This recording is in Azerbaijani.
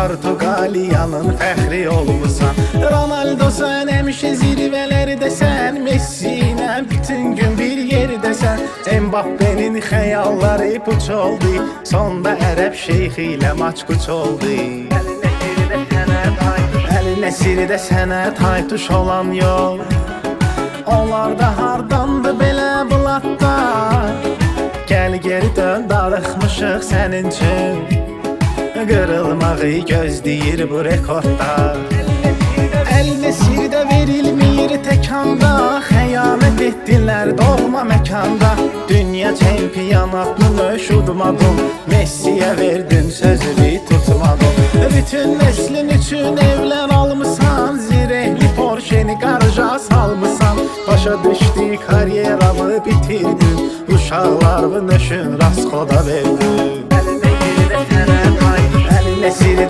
Portuqaliyanın fəxri olmusan. Ronaldo sən həmişə zirvələrdəsən, Messi ilə bütün gün bir yerdəsən. Mbappe'nin xəyalları puç oldu, sonda ərəb şeyxi ilə maç quç oldu. Əli Nəsirdə sənə taytuş olan yox, onlar da hardandı belə bulatlar. Gəl geri dön, darıxmışıq sənin üçün, qırılmağı gözləyir bu rekordlar. Əl Nəsirdə verilmir təkanda, xəyanət etdilər doğma məkanda. Dünya çempionatını şudmadın, Messiyə verdin sözünü tutmadın. Bütün neslin üçün evlər almısan, zirehli Porsche'ni qaraja salmısan. Başa düşdü karyeramı bitirdin, uşaqlarımın üçün raskoda verdin. Əli Nəsirdə